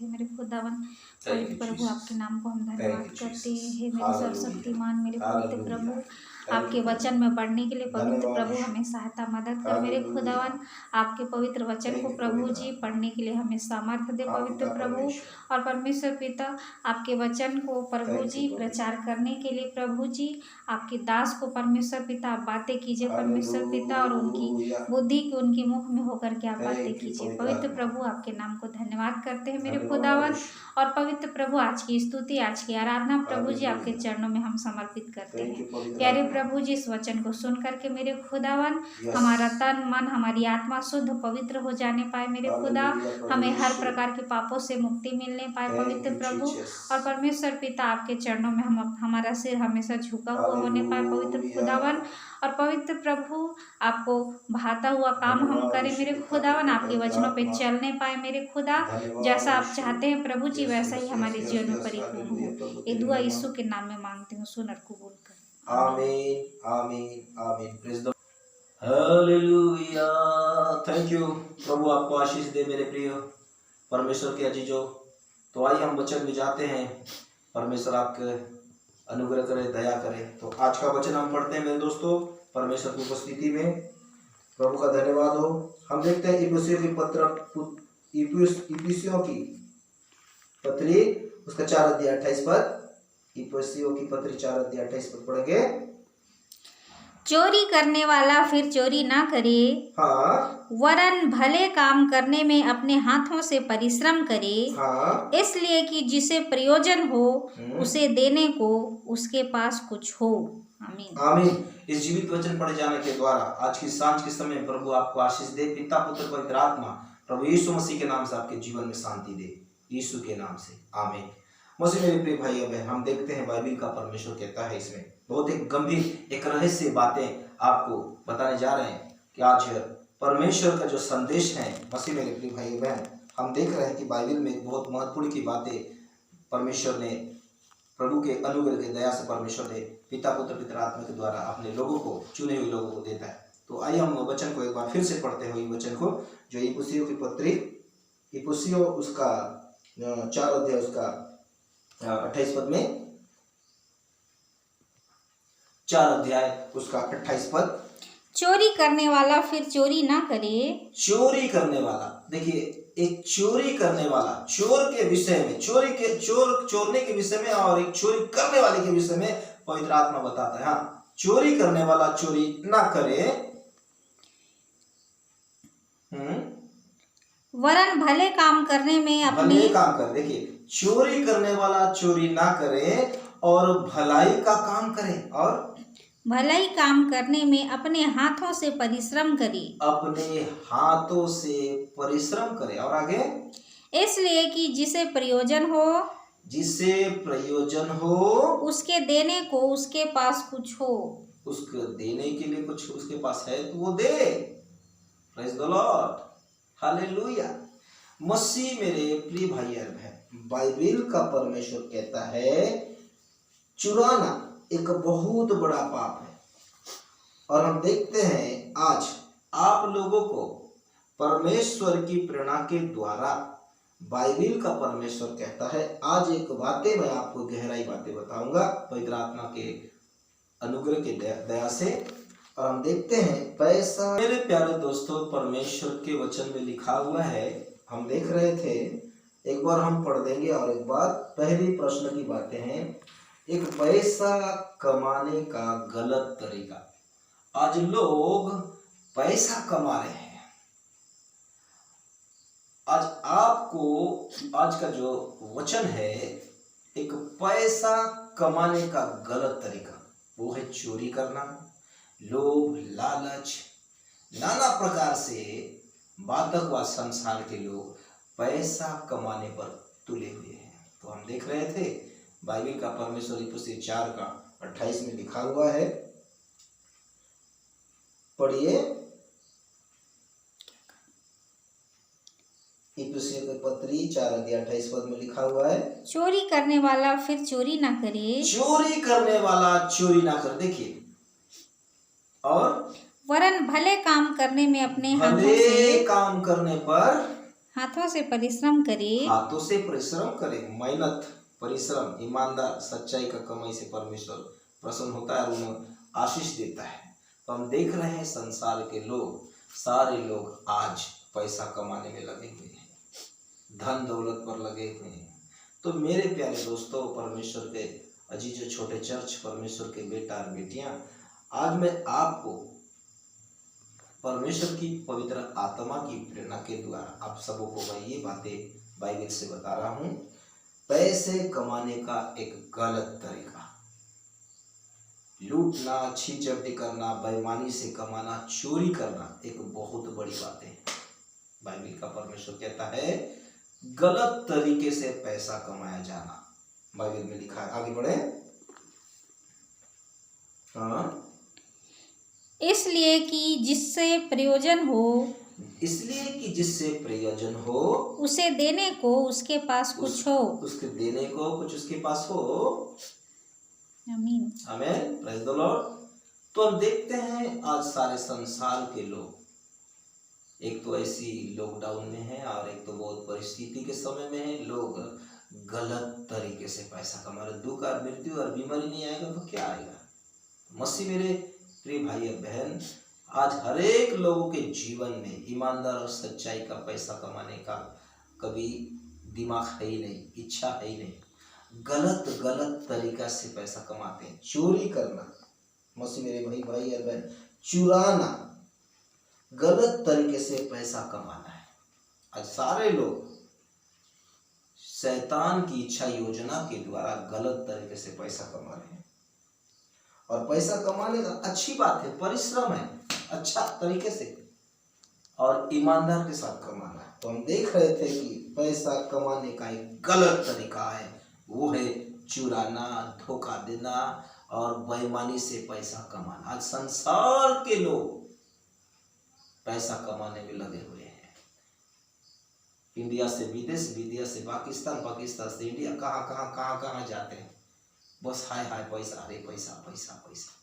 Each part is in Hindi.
करते हैं मेरे खुदावन। पवित्र प्रभु आपके नाम को हम धन्यवाद करते हैं। हे मेरे सर्वशक्तिमान मेरे पवित्र प्रभु, आपके वचन में बढ़ने के लिए पवित्र प्रभु हमें सहायता मदद कर मेरे खुदावन। आपके पवित्र वचन को प्रभु जी पढ़ने के लिए हमें सामर्थ्य दे पवित्र प्रभु। और परमेश्वर पिता, आपके वचन को प्रभु जी प्रचार करने के लिए प्रभु जी आपके दास को परमेश्वर पिता आप बातें कीजिए परमेश्वर पिता, और उनकी बुद्धि की उनके मुख में होकर के आप बातें कीजिए पवित्र प्रभु। आपके नाम को धन्यवाद करते हैं मेरे खुदावन। और पवित्र प्रभु आज की स्तुति आज की आराधना प्रभु जी आपके चरणों में हम समर्पित करते हैं। प्यारे प्रभु जी, इस वचन को सुन करके मेरे खुदावन हमारा तन मन हमारी आत्मा शुद्ध पवित्र हो जाने पाए मेरे खुदा। हमें हर प्रकार के पापों से मुक्ति मिलने पाए पवित्र प्रभु। और परमेश्वर पिता आपके चरणों में हम हमारा सिर हमेशा झुका हुआ होने पाए पवित्र खुदावन। और पवित्र प्रभु आपको भाता हुआ काम हम करें मेरे खुदावन, आपके वचनों पे चलने पाए मेरे खुदा। जैसा आप चाहते हैं प्रभु जी वैसा ही हमारे जीवन में परिपूर्ण हो। ये दुआ यीशु के नाम में मांगती हूँ, सुन और कबूल कर। आमीन आमीन आमीन। Praise the hallelujah. Thank you. प्रभु आपको आशीष दे मेरे प्रिय परमेश्वर के अजीजों। तो आइए हम वचन में जाते हैं। परमेश्वर आपके अनुग्रह करे, दया करे। तो आज का वचन हम पढ़ते हैं मेरे दोस्तों परमेश्वर की उपस्थिति में। प्रभु का धन्यवाद हो। हम देखते हैं इफिसियों की पत्री उसका 4 अध्याय 28 पद। इफिसियों की पत्री 4 अध्याय 28 पद पढ़ेंगे। चोरी करने वाला फिर चोरी ना करे, हाँ, वरन भले काम करने में अपने हाथों से परिश्रम करे, हाँ, इसलिए कि जिसे प्रयोजन हो उसे देने को उसके पास कुछ हो। आमीन आमीन। इस जीवित वचन पढ़े जाने के द्वारा आज की सांझ के समय प्रभु आपको आशीष दे। पिता पुत्र पवित्र आत्मा प्रभु यीशु मसीह के नाम से आपके जीवन में शांति दे, यीशु के नाम से आमीन। मसीह मेरे प्रिय भाई बहन, हम देखते हैं बाइबिल का परमेश्वर कहता है इसमें बहुत एक गंभीर एक रहस्य बातें आपको बताने जा रहे हैं कि आज परमेश्वर का जो संदेश है। मसीह मेरे प्रिय भाई बहन, हम देख रहे हैं कि बाइबिल में एक बहुत महत्वपूर्ण की बातें परमेश्वर ने प्रभु के अनुग्रह के दया से परमेश्वर ने पिता पुत्र पवित्र आत्मा के द्वारा अपने लोगों को, चुने हुए लोगों को देता है। तो आइए हम वचन को एक बार फिर से पढ़ते हुए वचन को, जो इफिसियों की पत्री इफिसियों उसका 4 अध्याय उसका 28 पद में, 4 अध्याय उसका 28 पद। चोरी करने वाला फिर चोरी ना करे। चोरी करने वाला, देखिए एक चोरी करने वाला, चोर के विषय में, चोरने के विषय में और एक चोरी करने वाले के विषय में पवित्र आत्मा बताता है। हाँ, चोरी करने वाला चोरी ना करे, वरन भले काम करने में अपने भले काम कर। देखिए चोरी करने वाला चोरी ना करे और भलाई का काम करे, और भलाई काम करने में अपने हाथों से परिश्रम करे, अपने हाथों से परिश्रम करे। और आगे, इसलिए कि जिसे प्रयोजन हो, जिसे प्रयोजन हो उसके देने को उसके पास कुछ हो। उसको देने के लिए कुछ उसके पास है तो वो दे। Praise the lord, hallelujah. मसीह मेरे प्रिय भाई और बहन, बाइबिल का परमेश्वर कहता है चुराना एक बहुत बड़ा पाप है। और हम देखते हैं आज आप लोगों को परमेश्वर की प्रेरणा के द्वारा बाइबिल का परमेश्वर कहता है। आज एक बातें मैं आपको गहराई बातें बताऊंगा पवित्र आत्मा के अनुग्रह के दया से। और हम देखते हैं पैसा। मेरे प्यारे दोस्तों, परमेश्वर के वचन में लिखा हुआ है, हम देख रहे थे, एक बार हम पढ़ देंगे और एक बार पहली प्रश्न की बातें हैं। एक पैसा कमाने का गलत तरीका। आज लोग पैसा कमा रहे हैं। आज आपको आज का जो वचन है, एक पैसा कमाने का गलत तरीका, वो है चोरी करना, लोभ, लालच, नाना प्रकार से बाधक व संसार के लोग पैसा कमाने पर तुले हुए हैं। तो हम देख रहे थे बाइबिल का परमेश्वर इफिसियों 4 का 28 में लिखा हुआ है। पढ़िए, इफिसियों की पत्री 4 अध्याय 28 पद में लिखा हुआ है, चोरी करने वाला फिर चोरी ना करे, चोरी करने वाला चोरी ना करे। देखिए, और वरन भले काम करने में अपने भले काम करने पर हाथों से परिश्रम करे, हाथों से परिश्रम करे, मेहनत, परिश्रम, ईमानदार, सच्चाई का कमाई से परमेश्वर प्रसन्न होता है और उन्हें आशीष देता है। तो हम देख रहे हैं संसार के लोग, सारे लोग आज पैसा कमाने में लगे हुए हैं, धन दौलत पर लगे हुए हैं। तो मेरे प्यारे दोस्तों, परमेश्वर के अजीज छोटे चर्च, परमेश्वर के बेटा और बेटियां, आज मैं आपको परमेश्वर की पवित्र आत्मा की प्रेरणा के द्वारा आप सबों को मैं ये बातें बाइबल से बता रहा हूँ। पैसे कमाने का एक गलत तरीका, लूटना, छीनझपटी करना, बेईमानी से कमाना, चोरी करना एक बहुत बड़ी बात है। बाइबल का परमेश्वर कहता है गलत तरीके से पैसा कमाया जाना, बाइबल में लिखा है। आगे बढ़े। हाँ, इसलिए कि जिससे प्रयोजन हो, इसलिए कि जिससे प्रयोजन हो, उसे देने को उसके पास कुछ हो, उसके देने को कुछ उसके पास हो। आमीन, आमीन, प्रेज द लॉर्ड। तो हम देखते हैं आज सारे संसार के लोग, एक तो ऐसी लॉकडाउन में है और एक तो बहुत परिस्थिति के समय में है, लोग गलत तरीके से पैसा कमा रहे। दुख और मृत्यु और बीमारी नहीं आएगा तो क्या आएगा। मसीह मेरे प्रिय भाई और बहन, आज हर एक लोगों के जीवन में ईमानदार और सच्चाई का पैसा कमाने का कभी दिमाग है ही नहीं, इच्छा है ही नहीं। गलत तरीका से पैसा कमाते हैं। चोरी करना, मसीह मेरे भाई और बहन, चुराना, गलत तरीके से पैसा कमाना है। आज सारे लोग शैतान की इच्छा योजना के द्वारा गलत तरीके से पैसा कमा रहे हैं। और पैसा कमाने का अच्छी बात है, परिश्रम है, अच्छा तरीके से और ईमानदार के साथ कमाना है। तो हम देख रहे थे कि पैसा कमाने का एक गलत तरीका है, वो है चुराना, धोखा देना और बेईमानी से पैसा कमाना। आज संसार के लोग पैसा कमाने में लगे हुए हैं। इंडिया से विदेश, विदेश से पाकिस्तान, पाकिस्तान से इंडिया, कहाँ जाते हैं, बस हाय हाय पैसा, अरे पैसा पैसा पैसा।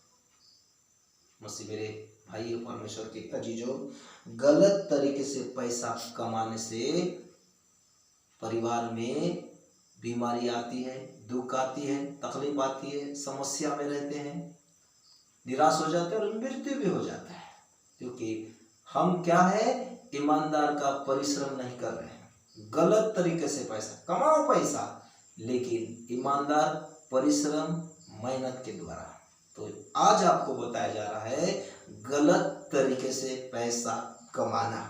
मसीह मेरे भाई और परमेश्वर के अजीजों, गलत तरीके से पैसा कमाने से परिवार में बीमारी आती है, दुख आती है, तकलीफ आती है, समस्या में रहते हैं, निराश हो जाते हैं और मृत्यु भी हो जाता है। क्योंकि हम क्या है, ईमानदार का परिश्रम नहीं कर रहे हैं। गलत तरीके से पैसा कमाओ, पैसा लेकिन ईमानदार परिश्रम, मेहनत के द्वारा। तो आज आपको बताया जा रहा है गलत तरीके से पैसा कमाना।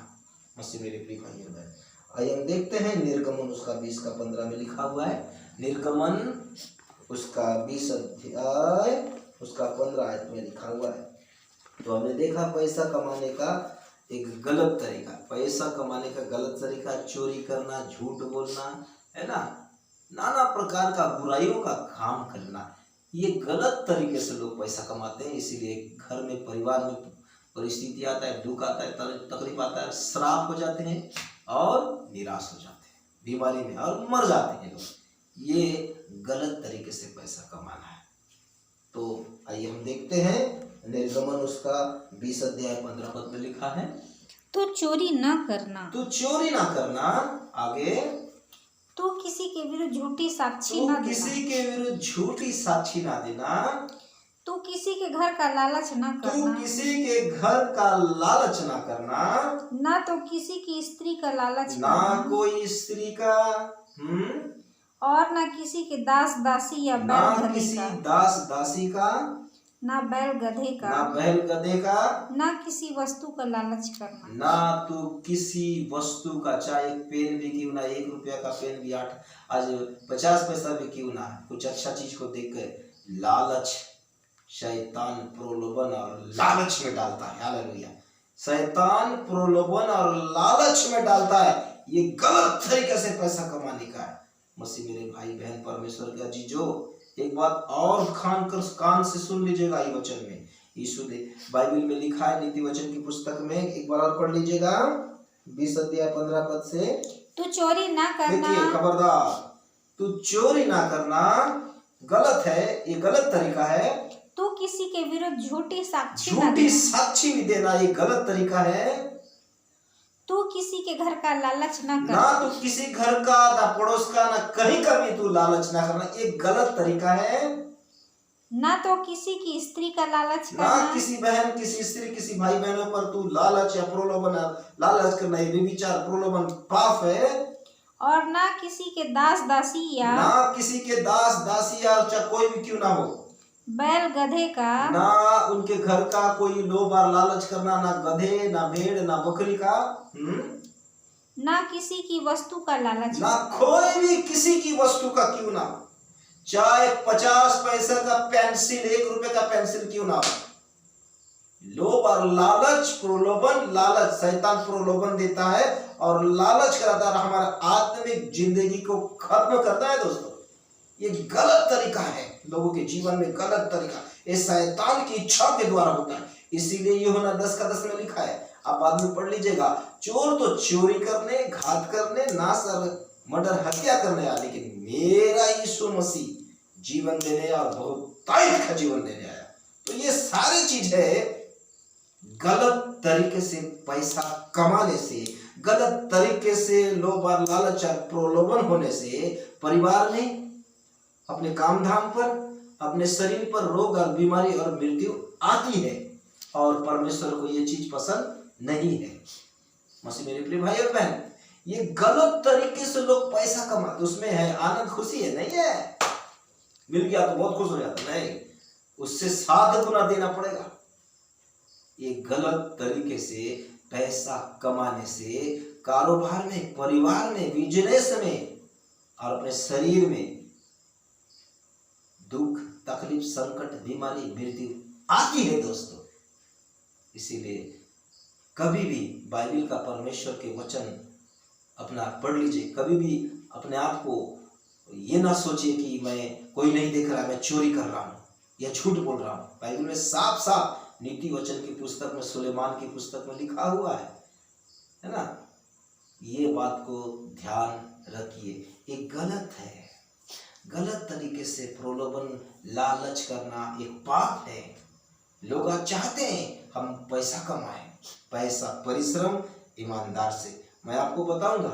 मसीह मेरे प्रिय भाई और बहन, आइए हम देखते हैं निर्गमन उसका 20 का 15 में लिखा हुआ है। निर्गमन उसका 20 अध्याय उसका 15 आयत में लिखा हुआ है। तो हमने देखा पैसा कमाने का एक गलत तरीका, पैसा कमाने का गलत तरीका, चोरी करना, झूठ बोलना, है ना, नाना प्रकार का बुराइयों का काम करना, ये गलत तरीके से लोग पैसा कमाते हैं। इसीलिए घर में, परिवार में परिस्थिति आता है, दुख आता है, तकलीफ आता है, श्राप हो जाते हैं और निराश हो जाते हैं, बीमारी में और मर जाते हैं लोग। ये गलत तरीके से पैसा कमाना है। तो आइए हम देखते हैं निर्गमन उसका 20 अध्याय 15 पद में लिखा है, तो चोरी ना करना, तो चोरी ना करना। आगे, तो किसी के विरुद्ध झूठी साक्षी ना देना, किसी के विरुद्ध झूठी साक्षी ना देना, तो किसी के घर का लालच ना करना, तो किसी के घर का लालच ना करना, ना तो किसी की स्त्री का लालच ना करना, कोई स्त्री का, और ना किसी के दास दासी या ना बैल गधे किसी का, दास दासी का, ना बैल गधे का, ना बैल गधे का, ना किसी वस्तु का लालच करना, ना तो किसी वस्तु का, चाहे एक पेन भी क्यों ना, 1 रुपया का पेन भी आज 50 पैसा भी क्यों ना, कुछ अच्छा चीज को देख कर लालच, शैतान प्रलोभन और लालच में डालता है। हालेलुया, शैतान प्रलोभन और लालच में डालता है। ये गलत तरीके से पैसा कमाने का है। मसीह मेरे भाई बहन, परमेश्वर का जीजो, एक बात और कान से सुन लीजिएगा। ये वचन में यीशु ने बाइबल में लिखा है, नीति वचन की पुस्तक में, एक बार और पढ़ लीजिएगा 20 अध्याय 15 पद से, तो चोरी ना करना, देखिए, खबरदार, तू चोरी ना करना, गलत है, ये गलत तरीका है। तो किसी के विरुद्ध झूठी साक्षी भी देना, ये गलत तरीका है। तू किसी के घर का लालच ना कर। ना तू किसी घर का, ना पड़ोस का, ना कहीं का भी तू लालच ना करना। एक गलत तरीका है। ना तो किसी की स्त्री का लालच ना करना। किसी बहन, किसी स्त्री, किसी भाई बहनों पर तू लालच या प्रलोभन, लालच करना, ये व्यभिचार प्रलोभन पाप है। और ना किसी के दास दासी या ना किसी के दास दासी या चाहे कोई भी क्यों ना हो, बैल गधे का, ना उनके घर का कोई लोभ और लालच करना, ना गधे, ना भेड़, ना बकरी का, ना किसी की वस्तु का लालच, ना कोई भी किसी की वस्तु का क्यों ना, चाहे 50 पैसे का पेंसिल, 1 रुपए का पेंसिल क्यों ना हो। लोभ और लालच, प्रलोभन, लालच, शैतान प्रलोभन देता है और लालच कराता है, हमारा आत्मिक जिंदगी को खत्म करता है। दोस्तों, ये गलत तरीका है, लोगों के जीवन में गलत तरीका, ये शैतान की इच्छा के द्वारा होता है। इसीलिए यूहन्ना 10:10 में लिखा है, आप बाद में पढ़ लीजिएगा, चोर तो चोरी करने, घात करने, नाश, मर्डर, हत्या करने आया, लेकिन मेरा यीशु मसीह जीवन देने और बहुतायत का जीवन देने आया। तो ये सारी चीज है गलत तरीके से पैसा कमाने से, गलत तरीके से लोभ और लालच और प्रलोभन होने से परिवार में, अपने काम धाम पर, अपने शरीर पर रोग और बीमारी और मृत्यु आती है। और परमेश्वर को ये चीज पसंद नहीं है। मसीह मेरे प्रिय भाई और बहन, ये गलत तरीके से लोग पैसा कमाते, उसमें है आनंद, खुशी है नहीं है, मिल गया तो बहुत खुश हो जाता, नहीं, उससे 7 गुना देना पड़ेगा। ये गलत तरीके से पैसा कमाने से कारोबार में, परिवार में, बिजनेस में और अपने शरीर में दुख, तकलीफ, संकट, बीमारी, मृत्यु आती है। दोस्तों, इसीलिए कभी भी बाइबल का, परमेश्वर के वचन अपना पढ़ लीजिए। कभी भी अपने आप को ये ना सोचिए कि मैं, कोई नहीं देख रहा, मैं चोरी कर रहा हूँ या झूठ बोल रहा हूँ। बाइबल में साफ साफ नीति वचन की पुस्तक में, सुलेमान की पुस्तक में लिखा हुआ है ना। ये बात को ध्यान रखिए, ये गलत है। गलत तरीके से प्रलोभन, लालच करना एक पाप है। लोग आज चाहते हैं हम पैसा कमाएं, पैसा परिश्रम ईमानदार से। मैं आपको बताऊंगा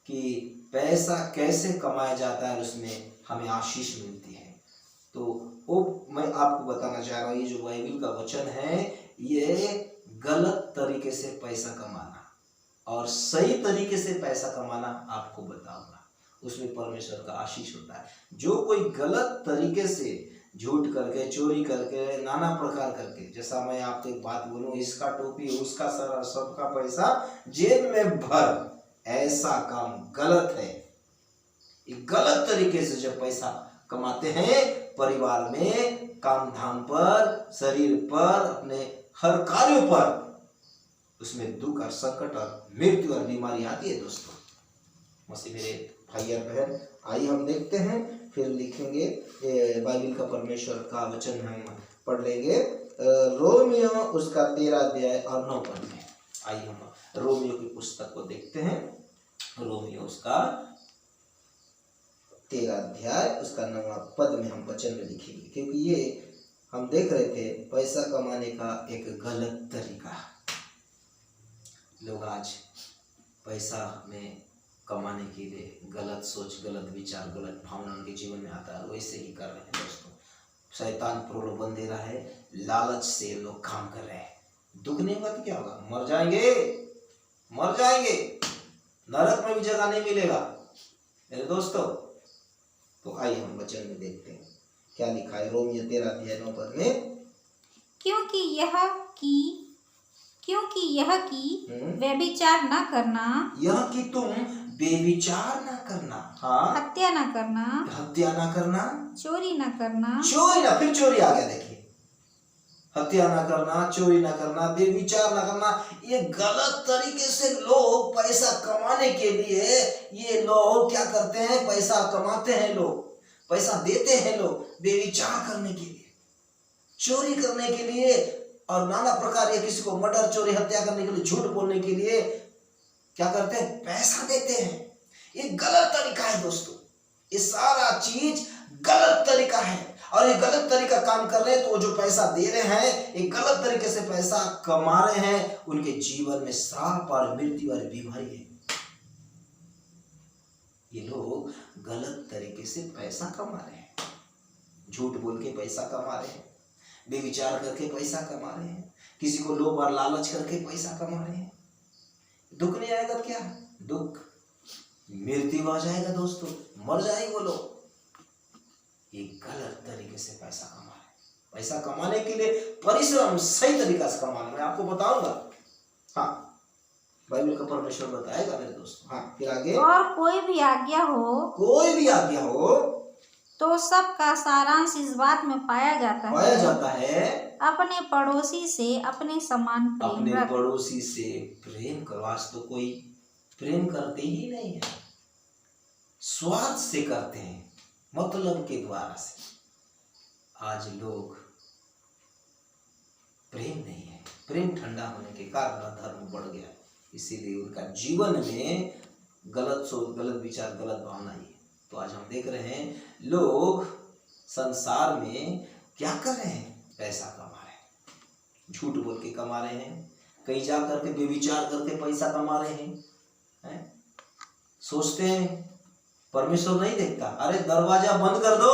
कि पैसा कैसे कमाया जाता है, उसमें हमें आशीष मिलती है। तो वो मैं आपको बताना चाह रहा हूँ, ये जो बाइबल का वचन है, ये गलत तरीके से पैसा कमाना और सही तरीके से पैसा कमाना आपको बताऊंगा, उसमें परमेश्वर का आशीष होता है। जो कोई गलत तरीके से झूठ करके, चोरी करके, नाना प्रकार करके, जैसा मैं आपको एक बात बोलूं, इसका टोपी, उसका सर, सबका पैसा जेब में भर, ऐसा काम गलत है। ये गलत तरीके से जब पैसा कमाते हैं, परिवार में, काम धाम पर, शरीर पर, अपने हर कार्यों पर, उसमें दुख और संकट और मृत्यु और बीमारी आती है। दोस्तों, मसीह मेरे भाई और बहन, आइए हम देखते हैं, फिर लिखेंगे बाइबल का, परमेश्वर का वचन हम पढ़ लेंगे। रोमियो उसका 13 अध्याय और 9 पद में। आइए हम रोमियो की पुस्तक को देखते हैं। रोमियो उसका 13 अध्याय उसका 9वां पद में हम वचन में लिखेंगे, क्योंकि ये हम देख रहे थे पैसा कमाने का एक गलत तरीका। लोग आज पैसा में कमाने के लिए गलत सोच, गलत विचार, गलत भावना उनके जीवन में आता है, वैसे ही कर रहे हैं। दोस्तों, शैतान प्रलोभन दे रहा है, लालच से लोग काम कर रहे हैं। दुख नहीं होगा तो क्या होगा, मर जाएंगे, मर जाएंगे, नरक में भी जगह नहीं मिलेगा मेरे दोस्तों। तो आइए हम वचन में देखते हैं क्या लिखा है रोमियो 13 अध्याय 9 पद में। क्योंकि यह कि व्यभिचार न करना, यह कि तुम बेविचार न करना, हाँ, हत्या न करना, हत्या न करना, चोरी न करना, चोरी ना, फिर चोरी आ गया, देखिए, हत्या ना करना, चोरी ना करना, बेविचार ना करना। ये गलत तरीके से लोग पैसा कमाने के लिए, ये लोग क्या करते हैं, पैसा कमाते हैं, लोग पैसा देते हैं, लोग बेविचार करने के लिए, चोरी करने के लिए और नाना प्रकार के, किसी को मर्डर, चोरी, हत्या करने के लिए, झूठ बोलने के लिए क्या करते हैं, पैसा देते हैं। ये गलत तरीका है दोस्तों, ये सारा चीज गलत तरीका है और ये गलत तरीका काम कर रहे हैं, तो वो जो पैसा दे रहे हैं, एक गलत तरीके से पैसा कमा रहे हैं, उनके जीवन में श्राप और मृत्यु और बीमारी है। ये लोग गलत तरीके से पैसा कमा रहे हैं, झूठ बोल के पैसा कमा रहे हैं, बेविचार करके पैसा कमा रहे हैं, किसी को लोभ और लालच करके पैसा कमा रहे हैं। दुख नहीं आएगा क्या? दुख, मृत्यु आ जाएगा दोस्तों, मर जाएंगे वो लोग। ये गलत तरीके से पैसा कमा रहे हैं। पैसा कमाने के लिए परिश्रम सही तरीका से कमाना, मैं आपको बताऊंगा। हाँ, बाइबल का परमेश्वर बताएगा मेरे दोस्तों। हाँ, फिर आगे। और कोई भी आज्ञा हो तो सबका सारांश इस बात में पाया जाता है अपने पड़ोसी से अपने समान प्रेम अपने रख। पड़ोसी से प्रेम करो। आज तो कोई प्रेम करते ही नहीं है, स्वार्थ से करते हैं, मतलब के द्वारा से। आज लोग प्रेम नहीं है, प्रेम ठंडा होने के कारण अधर्म बढ़ गया, इसीलिए उनका जीवन में गलत सोच, गलत विचार, गलत भावना ही है। तो आज हम देख रहे हैं लोग संसार में क्या कर रहे हैं? पैसा कमा रहे हैं, झूठ बोल के कमा रहे हैं, कहीं जा करके बेविचार करके पैसा कमा रहे हैं। सोचते हैं परमेश्वर नहीं देखता, अरे दरवाजा बंद कर दो,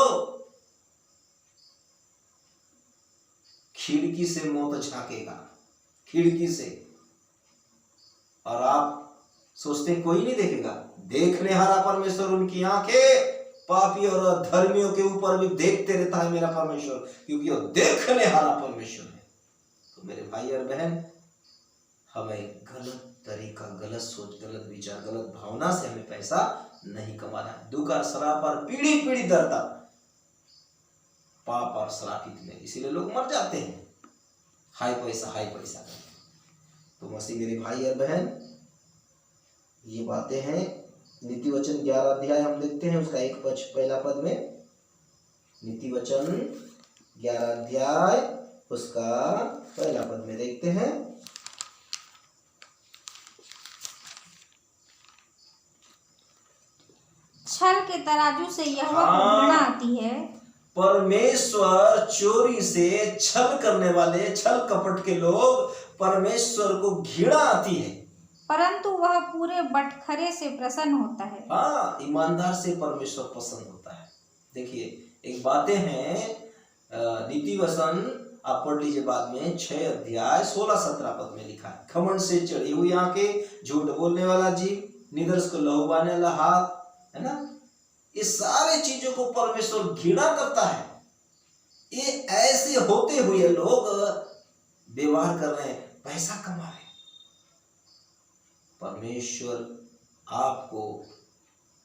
खिड़की से मौत झांकेगा, खिड़की से। और आप सोचते कोई नहीं देखेगा, देखने हारा परमेश्वर, उनकी आंखें पापी और धर्मियों के ऊपर भी देखते रहता है मेरा परमेश्वर, क्योंकि वो देखने हारा परमेश्वर है। तो मेरे भाई और बहन, हमें गलत तरीका, गलत सोच, गलत विचार, गलत भावना से हमें पैसा नहीं कमाना है। दुख और श्राप और पीढ़ी पीढ़ी दर्द, पाप और श्रापित में, इसीलिए लोग मर जाते हैं, हाय पैसा। तो मसीह मेरे भाई और बहन, ये बातें हैं। नीति वचन 11 अध्याय हम देखते हैं, उसका एक पहला पद में, नीति वचन 11 अध्याय उसका पहला पद में देखते हैं। छल के तराजू से यहोवा को घृणा आती है। परमेश्वर चोरी से छल करने वाले, छल कपट के लोग, परमेश्वर को घृणा आती है, परंतु वह पूरे बटखरे से प्रसन्न होता है। हाँ, ईमानदार से परमेश्वर पसंद होता है। देखिए, एक बातें हैं, नीति वचन आप पढ़ लीजिए बाद में, 6 अध्याय 16-17 पद में लिखा है, घमंड से चढ़ी हुई आंखें, झूठ बोलने वाला जीव, निदर्श को लहू बहाने वाला हाथ, है ना, ये सारे चीजों को परमेश्वर घृणा करता है। ये ऐसे होते हुए लोग व्यवहार कर रहे हैं, पैसा कमा रहे हैं। परमेश्वर आपको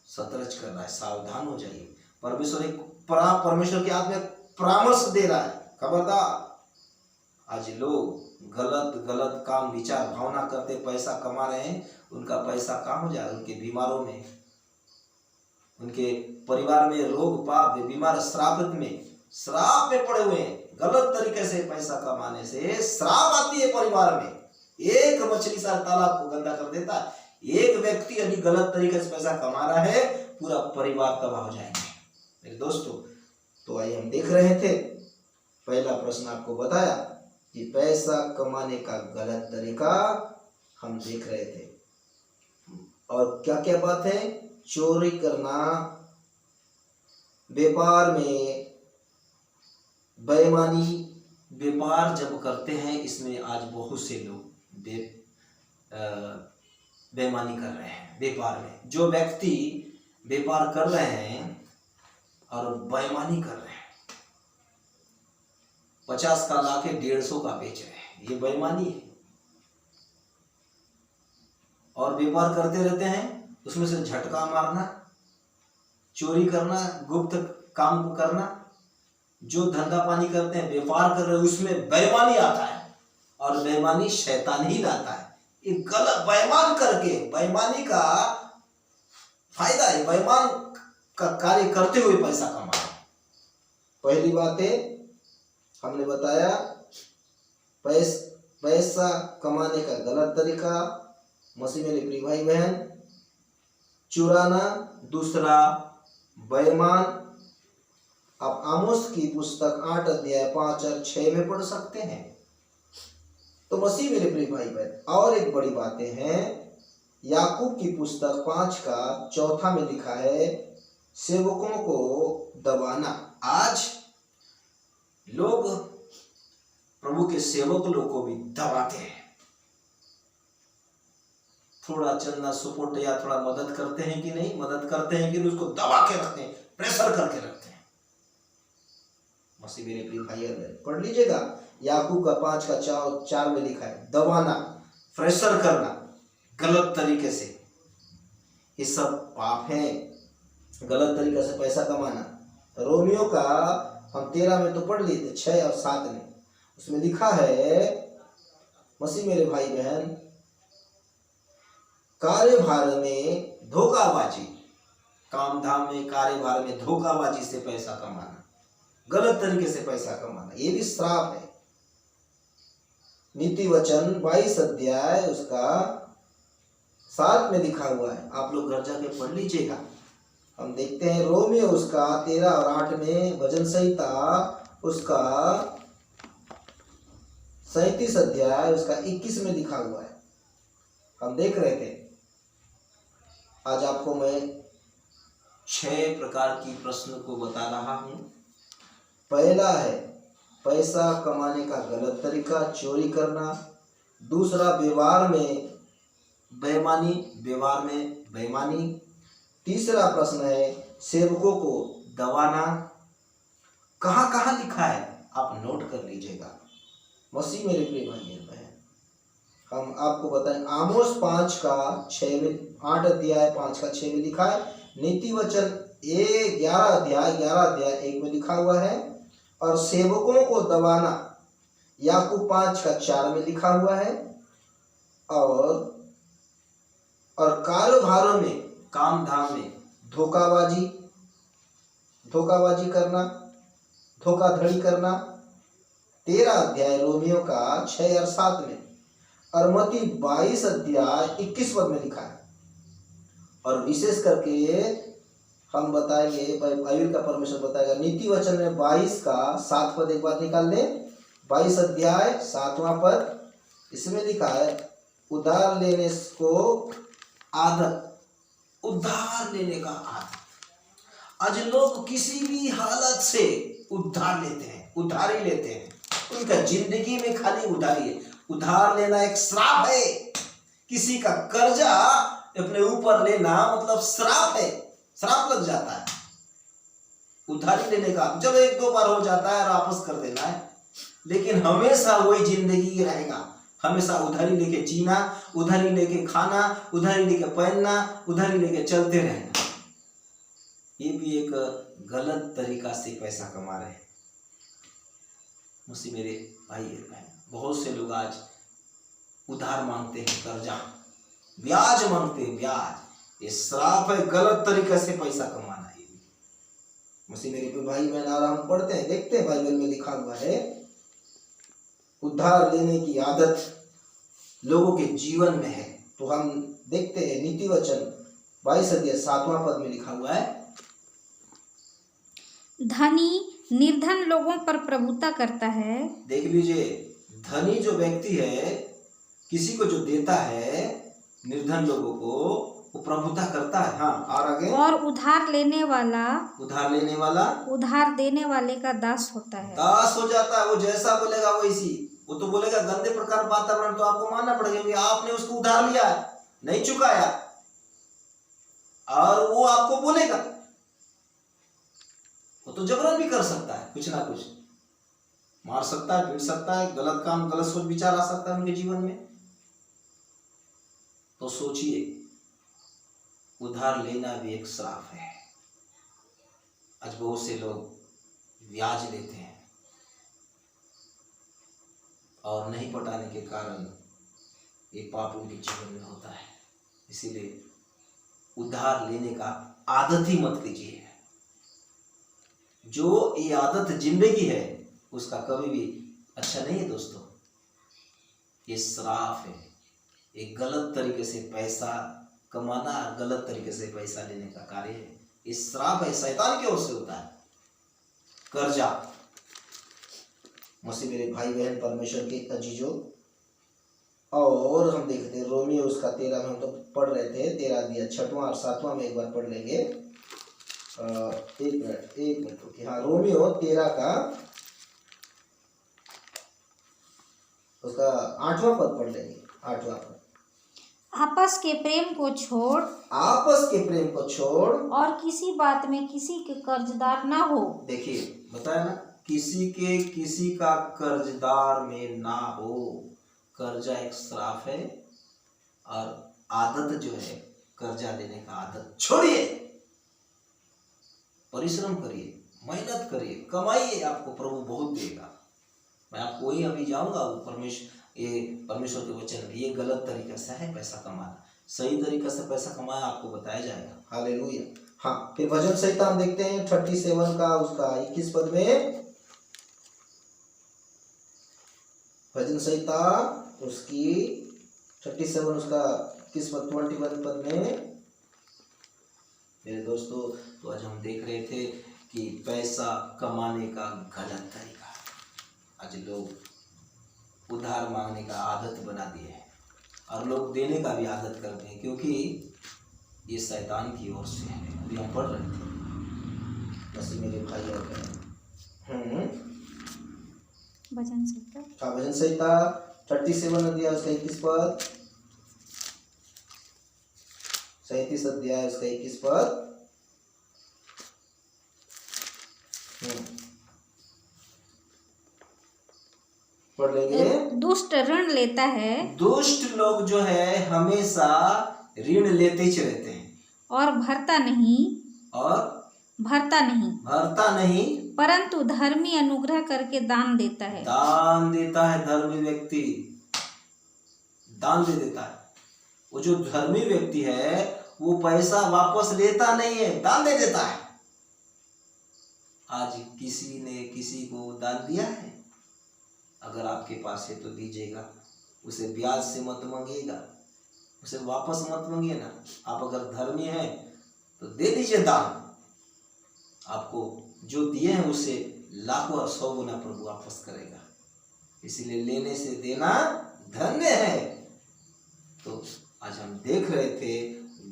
सतर्क कर रहा है, सावधान हो जाइए। परमेश्वर के हाथ में परामर्श दे रहा है, खबरदार। आज लोग गलत काम, विचार, भावना करते पैसा कमा रहे हैं, उनका पैसा कहाँ हो जाए? उनके बीमारों में, उनके परिवार में रोग, पाप, बीमार, श्राप में पड़े हुए हैं। गलत तरीके से पैसा कमाने से श्राप आती है परिवार में। एक मछली सारे तालाब को गंदा कर देता है। एक व्यक्ति यदि गलत तरीके से पैसा कमा रहा है, पूरा परिवार तबाह हो जाएंगे मेरे दोस्तों। तो आइए हम देख रहे थे, पहला प्रश्न आपको बताया कि पैसा कमाने का गलत तरीका हम देख रहे थे, और क्या क्या बात है? चोरी करना, व्यापार में बेईमानी, व्यापार जब करते हैं, इसमें आज बहुत से लोग बेईमानी कर रहे हैं। व्यापार में जो व्यक्ति व्यापार कर रहे हैं और बेईमानी कर रहे हैं, 50 का लाके 150 का बेच रहे हैं, ये बेईमानी है। और व्यापार करते रहते हैं, उसमें से झटका मारना, चोरी करना, गुप्त काम को करना, जो धंधा पानी करते हैं, व्यापार कर रहे हैं, उसमें बेईमानी आता है, और बेईमानी शैतान ही लाता है। ये गलत बेईमान करके, बेईमानी का फायदा है, बेईमान का कार्य करते हुए पैसा कमाना। पहली बात है, हमने बताया पैसा कमाने का गलत तरीका, मसीह मेरे प्रिय भाई बहन, चुराना, दूसरा बेईमान, आप आमोस की पुस्तक 8 अध्याय 5 और 6 में पढ़ सकते हैं। तो मसीह मेरे प्रिय भाई बहन, और एक बड़ी बातें हैं। याकूब की पुस्तक 5 का 4 में लिखा है, सेवकों को दबाना। आज लोग प्रभु के सेवक लोग को भी दबाते हैं। थोड़ा चंदा सपोर्ट या थोड़ा मदद करते हैं कि नहीं, मदद करते हैं कि उसको दबा के रखते हैं, प्रेशर करके रखते हैं। मसीह मेरे प्रिय भाई पढ़ लीजिएगा, याकूब का 5 का 4 में लिखा है, दबाना, प्रेशर करना गलत तरीके से, ये सब पाप है। गलत तरीके से पैसा कमाना। रोमियो का हम 13 में तो पढ़ लिए थे, 6 और 7 में, उसमें लिखा है, मसीह मेरे भाई बहन, कार्यभार में धोखाबाजी, काम धाम में कार्यभार में धोखाबाजी से पैसा कमाना, गलत तरीके से पैसा कमाना, ये भी श्राप है। नीति वचन 22 अध्याय उसका 7 में लिखा हुआ है, आप लोग घर जाके पढ़ लीजिएगा। हम देखते हैं रोमियो उसका 13 और 8 में, भजन संहिता उसका 37 अध्याय उसका 21 में लिखा हुआ है। हम देख रहे थे। आज आपको मैं 6 प्रकार की प्रश्न को बता रहा हूं। पहला है पैसा कमाने का गलत तरीका, चोरी करना। दूसरा, व्यवहार में बेईमानी। तीसरा प्रश्न है सेवकों को दबाना। कहाँ कहाँ लिखा है आप नोट कर लीजिएगा। मसीह मेरे प्रिय भाई बहन, हम आपको बताएं, आमोस 5 का 6 में, 8 अध्याय 5 का 6 में लिखा है। नीति वचन 11 अध्याय 1 में लिखा हुआ है। और सेवकों को दबाना याकूब 5 का 4 में लिखा हुआ है। और कारोबारों में, काम धाम में धोखाबाजी करना, धोखाधड़ी करना, 13 अध्याय रोमियो का 6 और 7 में। और मत्ती 22 अध्याय 21 पद में लिखा है। और विशेष करके हम बताएंगे, बाइबल का परमेश्वर बताएगा, नीति वचन में 22 का 7 पद, एक बार निकाल ले, 22 अध्याय 7वां पद, इसमें लिखा है, उधार लेने को आदत, उधार लेने का आदत। आज लोग किसी भी हालत से उधार लेते हैं, उधारी लेते हैं। उनका जिंदगी में खाली उधारी है। उधार लेना एक श्राप है। किसी का कर्जा अपने ऊपर लेना मतलब श्राप है, श्राप लग जाता है। उधारी लेने का जब 1-2 बार हो जाता है वापस कर देना है, लेकिन हमेशा वही जिंदगी रहेगा। हमेशा उधारी लेके जीना, उधारी लेके खाना, उधारी लेके पहनना, उधारी लेके चलते रहना, ये भी एक गलत तरीका से पैसा कमा रहे हैं। मुझसे मेरे भाई बहन, बहुत से लोग आज उधार मांगते हैं, कर्जा, ब्याज मांगते हैं, ब्याज। ये श्राप है, गलत तरीके से पैसा कमाना है। मुझसे मेरे भाई बहन, और हम पढ़ते हैं, देखते हैं बाइबल में लिखा हुआ है, उधार लेने की आदत लोगों के जीवन में है। तो हम देखते हैं नीति वचन 22 अध्याय 7वां पद में लिखा हुआ है, धनी निर्धन लोगों पर प्रभुता करता है। देख लीजिए, धनी जो व्यक्ति है, किसी को जो देता है, निर्धन लोगों को, वो प्रभुता करता है। हाँ, और आगे, और उधार लेने वाला उधार देने वाले का दास होता है। दास हो जाता है। वो जैसा बोलेगा वैसी, वो तो बोलेगा गंदे प्रकार वातावरण, तो आपको मानना पड़ेगा कि आपने उसको उधार लिया है, नहीं चुकाया, और वो आपको बोलेगा। वो तो जबरन भी कर सकता है, कुछ ना कुछ मार सकता है, पीट सकता है, गलत काम, गलत सोच विचार आ सकता है उनके जीवन में। तो सोचिए, उधार लेना भी एक श्राप है। आज बहुत से लोग ब्याज लेते हैं और नहीं पटाने के कारण ये पाप उनके जीवन में होता है। इसीलिए उधार लेने का आदत ही मत कीजिए। जो ये आदत जिंदगी है उसका कभी भी अच्छा नहीं है दोस्तों। ये श्राप है। एक गलत तरीके से पैसा कमाना, गलत तरीके से पैसा लेने का कार्य है। ये श्राप है, शैतान की ओर से होता है। कर्जा। मसीह मेरे भाई बहन परमेश्वर के अजीजों, और हम देखते हैं रोमियो उसका 13 में हम तो पढ़ रहे थे, 13 दिया 6वां और 7वां में एक बार पढ़ लेंगे। एक मिनट रुकिए। हाँ, रोमियो 13 का उसका 8वां पद पढ़ लेंगे। 8वां पद, आपस के प्रेम को छोड़ और किसी बात में किसी के कर्जदार ना हो। देखिए बताया ना, किसी का कर्जदार में ना हो। कर्जा एक श्राप है, और आदत जो है कर्जा लेने का आदत छोड़िए। परिश्रम करिए, मेहनत करिए, कमाइए, आपको प्रभु बहुत देगा। मैं आपको वही अभी जाऊंगा, परमेश्वर के वचन, ये गलत तरीका से है पैसा कमाना, सही तरीका से पैसा कमाया आपको बताया जाएगा। हालेलुया। हाँ, फिर भजन संहिता हम देखते हैं 37 का उसका 21 पद में। भजन संहिता उसकी 37 उसका 21 पद 21 पद में। मेरे दोस्तों, तो आज हम देख रहे थे कि पैसा कमाने का गलत तरीका। आज लोग उधार मांगने का आदत बना दिए हैं, और लोग देने का भी आदत करते हैं, क्योंकि ये शैतान की ओर से है। अभी हम पढ़ रहे थे, मसीह मेरे भाई और बहन, भजन संहिता, हाँ भजन संहिता 37 अध्याय उसका 21 पद, 37 अध्याय उसका 21 पद। पढ़ लेंगे। दुष्ट ऋण लेता है, दुष्ट लोग जो है हमेशा ऋण लेते ही रहते हैं, और भरता नहीं, परंतु धर्मी अनुग्रह करके दान देता है। धर्मी व्यक्ति दान दे देता है। वो जो धर्मी व्यक्ति है वो पैसा वापस लेता नहीं है, दान दे देता है। आज किसी ने किसी को दान दिया है? अगर आपके पास है तो दीजिएगा, उसे ब्याज से मत मांगिएगा, उसे वापस मत मांगिए ना। आप अगर धर्मी हैं तो दे दीजिए दान। आपको जो दिए हैं उसे लाखों और 100 गुना प्रभु वापस करेगा। इसीलिए लेने से देना धन्य है। तो आज हम देख रहे थे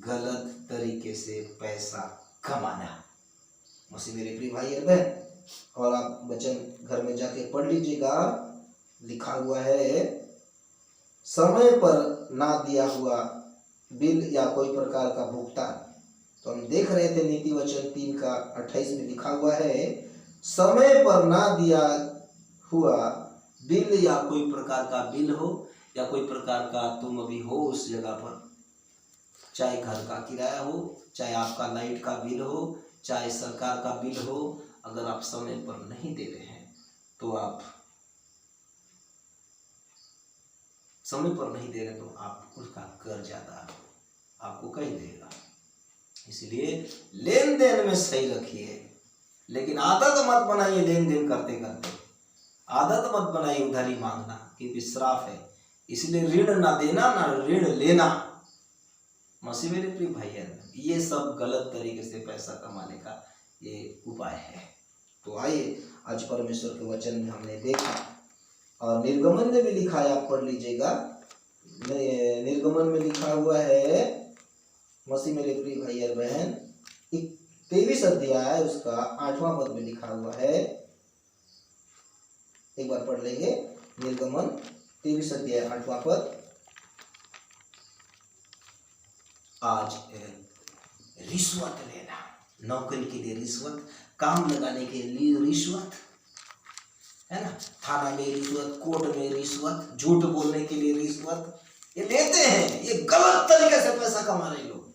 गलत तरीके से पैसा कमाना। मसीह मेरे प्रिय भाई और बहन, और आप वचन घर में जाके पढ़ लीजिएगा। लिखा हुआ है, समय पर ना दिया हुआ बिल या कोई प्रकार का भुगतान। तो हम देख रहे थे नीति वचन 3 का 28 में लिखा हुआ है, समय पर ना दिया हुआ बिल या कोई प्रकार का बिल हो, या कोई प्रकार का तुम अभी हो उस जगह पर, चाहे घर का किराया हो, चाहे आपका लाइट का बिल हो, चाहे सरकार का बिल हो, अगर आप समय पर नहीं दे रहे हैं तो आप समय पर नहीं दे रहे तो आप उसका कर्जदार आपको कहीं देगा। इसलिए लेन देन में सही रखिए, लेकिन आदत मत बनाइए लेन देन करते करते, आदत मत बनाइए उधारी मांगना, क्योंकि श्राप है। इसलिए ऋण ना देना ना ऋण लेना। मसीह मेरे प्रिय भाई, ये सब गलत तरीके से पैसा कमाने का ये उपाय है। तो आइए आज परमेश्वर के वचन में हमने देखा, और निर्गमन में भी लिखा है, आप पढ़ लीजिएगा। निर्गमन में लिखा हुआ है, मसीह मेरे प्रिय भाई और बहन, 23 अध्याय उसका 8वां पद में लिखा हुआ है। एक बार पढ़ लेंगे। निर्गमन 23 अध्याय 8वां पद। आज रिश्वत लेना, नौकरी के लिए रिश्वत, काम लगाने के लिए रिश्वत, है ना, थाना में रिश्वत, कोर्ट में रिश्वत, झूठ बोलने के लिए रिश्वत, ये लेते हैं। ये गलत तरीके से पैसा कमा रहे लोग,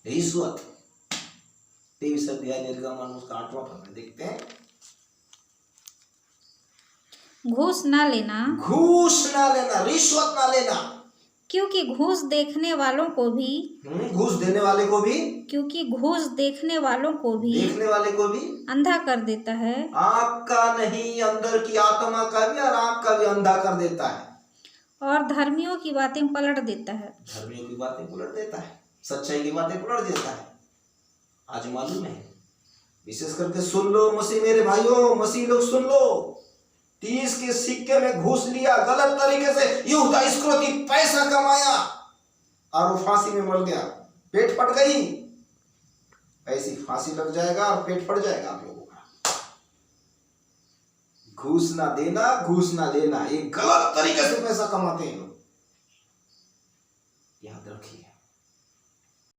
रिश्वत। 23 अध्याय निर्गमन उसका 8वां पद में देखते हैं। घूस ना लेना, रिश्वत ना लेना, क्योंकि घूस देखने वालों को भी, घूस देने वाले को भी, क्योंकि घूस देखने वालों को भी, देखने वाले को भी अंधा कर देता है। आँख का नहीं, अंदर की आत्मा का भी और आँख का भी अंधा कर देता है, और धर्मियों की बातें पलट देता है। धर्मियों की बातें पलट देता है, सच्चाई की बातें पलट देता है। आज मालूम है विशेष करके सुन लो मसीह मेरे भाइयों, मसीह लोग सुन लो। 30 के सिक्के में घूस लिया गलत तरीके से, यहूदा इस्करियोती पैसा कमाया और वो फांसी में मर गया, पेट फट गई। ऐसी फांसी लग जाएगा और पेट फट जाएगा आप लोगों का। घूस ना देना, घूस ना लेना, ये गलत तरीके से पैसा कमाते हैं लोग।